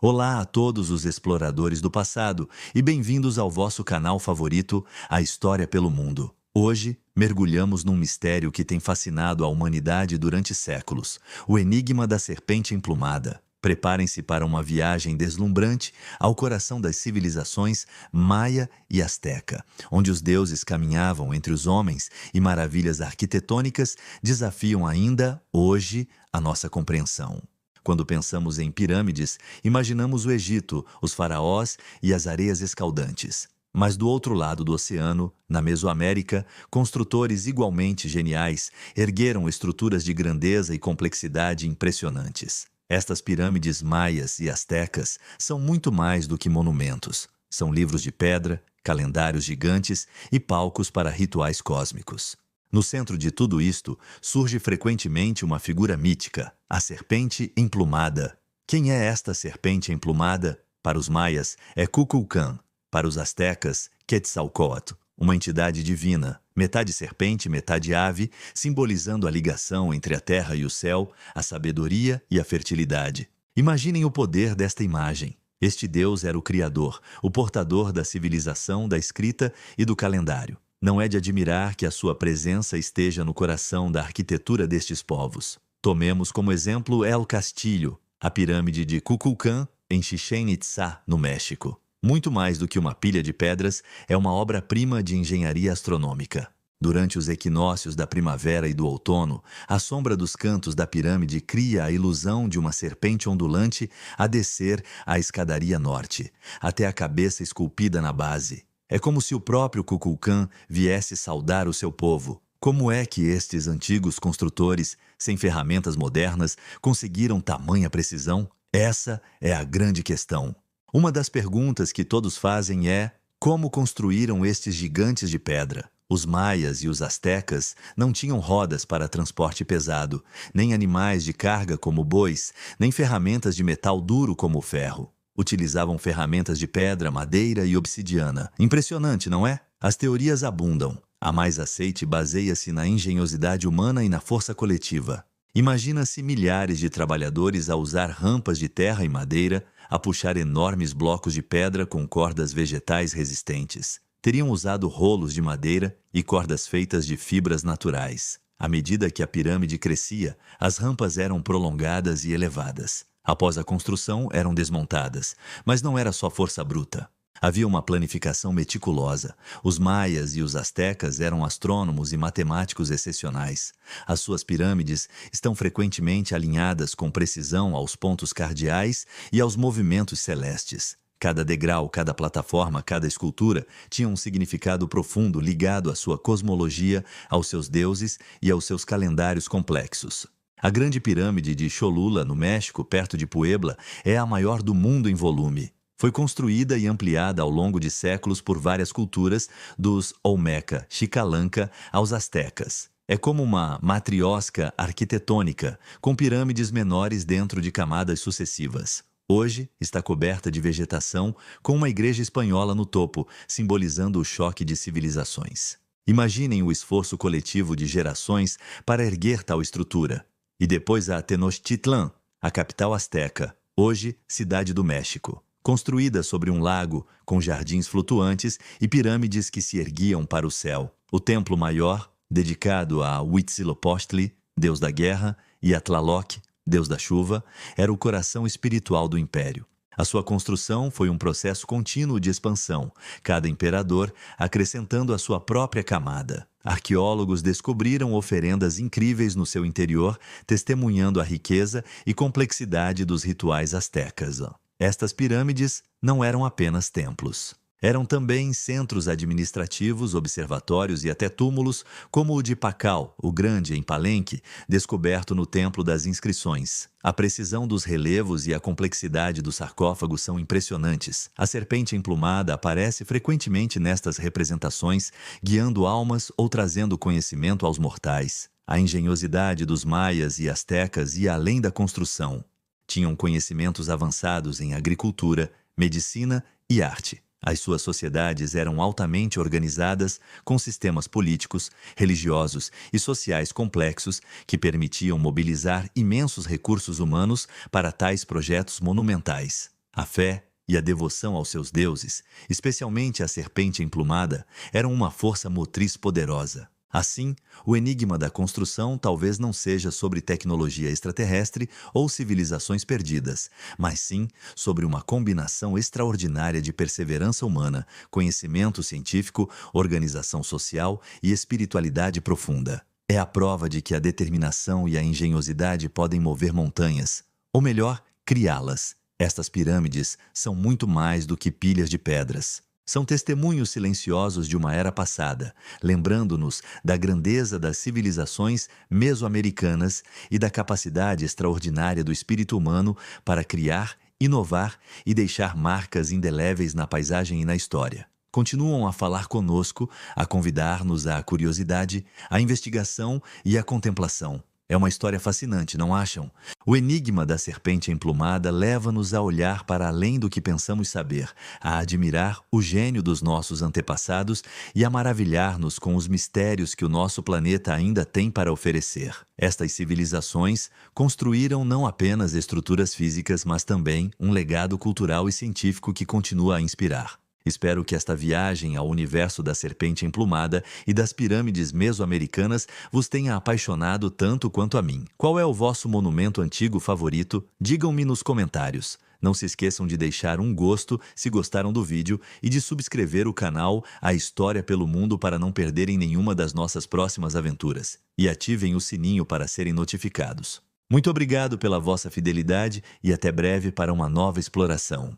Olá a todos os exploradores do passado e bem-vindos ao vosso canal favorito, A História pelo Mundo. Hoje, mergulhamos num mistério que tem fascinado a humanidade durante séculos, o enigma da serpente emplumada. Preparem-se para uma viagem deslumbrante ao coração das civilizações maia e asteca, onde os deuses caminhavam entre os homens e maravilhas arquitetônicas desafiam ainda, hoje, a nossa compreensão. Quando pensamos em pirâmides, imaginamos o Egito, os faraós e as areias escaldantes. Mas do outro lado do oceano, na Mesoamérica, construtores igualmente geniais ergueram estruturas de grandeza e complexidade impressionantes. Estas pirâmides maias e astecas são muito mais do que monumentos. São livros de pedra, calendários gigantes e palcos para rituais cósmicos. No centro de tudo isto, surge frequentemente uma figura mítica, a serpente emplumada. Quem é esta serpente emplumada? Para os maias, é Kukulcán. Para os astecas, Quetzalcóatl, uma entidade divina, metade serpente, metade ave, simbolizando a ligação entre a terra e o céu, a sabedoria e a fertilidade. Imaginem o poder desta imagem. Este Deus era o Criador, o portador da civilização, da escrita e do calendário. Não é de admirar que a sua presença esteja no coração da arquitetura destes povos. Tomemos como exemplo El Castillo, a pirâmide de Kukulcán, em Chichén Itzá, no México. Muito mais do que uma pilha de pedras, é uma obra-prima de engenharia astronômica. Durante os equinócios da primavera e do outono, a sombra dos cantos da pirâmide cria a ilusão de uma serpente ondulante a descer a escadaria norte, até a cabeça esculpida na base. É como se o próprio Kukulcán viesse saudar o seu povo. Como é que estes antigos construtores, sem ferramentas modernas, conseguiram tamanha precisão? Essa é a grande questão. Uma das perguntas que todos fazem é: como construíram estes gigantes de pedra? Os maias e os astecas não tinham rodas para transporte pesado, nem animais de carga como bois, nem ferramentas de metal duro como o ferro. Utilizavam ferramentas de pedra, madeira e obsidiana. Impressionante, não é? As teorias abundam. A mais aceite baseia-se na engenhosidade humana e na força coletiva. Imagina-se milhares de trabalhadores a usar rampas de terra e madeira, a puxar enormes blocos de pedra com cordas vegetais resistentes. Teriam usado rolos de madeira e cordas feitas de fibras naturais. À medida que a pirâmide crescia, as rampas eram prolongadas e elevadas. Após a construção, eram desmontadas, mas não era só força bruta. Havia uma planificação meticulosa. Os maias e os astecas eram astrônomos e matemáticos excepcionais. As suas pirâmides estão frequentemente alinhadas com precisão aos pontos cardeais e aos movimentos celestes. Cada degrau, cada plataforma, cada escultura tinha um significado profundo ligado à sua cosmologia, aos seus deuses e aos seus calendários complexos. A Grande Pirâmide de Cholula, no México, perto de Puebla, é a maior do mundo em volume. Foi construída e ampliada ao longo de séculos por várias culturas, dos Olmeca, Xicalânca aos astecas. É como uma matriosca arquitetônica, com pirâmides menores dentro de camadas sucessivas. Hoje está coberta de vegetação, com uma igreja espanhola no topo, simbolizando o choque de civilizações. Imaginem o esforço coletivo de gerações para erguer tal estrutura. E depois a Tenochtitlán, a capital asteca, hoje cidade do México. Construída sobre um lago, com jardins flutuantes e pirâmides que se erguiam para o céu. O templo maior, dedicado a Huitzilopochtli, deus da guerra, e a Tlaloc, deus da chuva, era o coração espiritual do império. A sua construção foi um processo contínuo de expansão, cada imperador acrescentando a sua própria camada. Arqueólogos descobriram oferendas incríveis no seu interior, testemunhando a riqueza e complexidade dos rituais astecas. Estas pirâmides não eram apenas templos. Eram também centros administrativos, observatórios e até túmulos, como o de Pacal, o Grande, em Palenque, descoberto no Templo das Inscrições. A precisão dos relevos e a complexidade do sarcófago são impressionantes. A serpente emplumada aparece frequentemente nestas representações, guiando almas ou trazendo conhecimento aos mortais. A engenhosidade dos maias e astecas ia além da construção. Tinham conhecimentos avançados em agricultura, medicina e arte. As suas sociedades eram altamente organizadas, com sistemas políticos, religiosos e sociais complexos que permitiam mobilizar imensos recursos humanos para tais projetos monumentais. A fé e a devoção aos seus deuses, especialmente a serpente emplumada, eram uma força motriz poderosa. Assim, o enigma da construção talvez não seja sobre tecnologia extraterrestre ou civilizações perdidas, mas sim sobre uma combinação extraordinária de perseverança humana, conhecimento científico, organização social e espiritualidade profunda. É a prova de que a determinação e a engenhosidade podem mover montanhas, ou melhor, criá-las. Estas pirâmides são muito mais do que pilhas de pedras. São testemunhos silenciosos de uma era passada, lembrando-nos da grandeza das civilizações mesoamericanas e da capacidade extraordinária do espírito humano para criar, inovar e deixar marcas indeléveis na paisagem e na história. Continuam a falar conosco, a convidar-nos à curiosidade, à investigação e à contemplação. É uma história fascinante, não acham? O enigma da serpente emplumada leva-nos a olhar para além do que pensamos saber, a admirar o gênio dos nossos antepassados e a maravilhar-nos com os mistérios que o nosso planeta ainda tem para oferecer. Estas civilizações construíram não apenas estruturas físicas, mas também um legado cultural e científico que continua a inspirar. Espero que esta viagem ao universo da serpente emplumada e das pirâmides mesoamericanas vos tenha apaixonado tanto quanto a mim. Qual é o vosso monumento antigo favorito? Digam-me nos comentários. Não se esqueçam de deixar um gosto se gostaram do vídeo e de subscrever o canal A História pelo Mundo para não perderem nenhuma das nossas próximas aventuras. E ativem o sininho para serem notificados. Muito obrigado pela vossa fidelidade e até breve para uma nova exploração.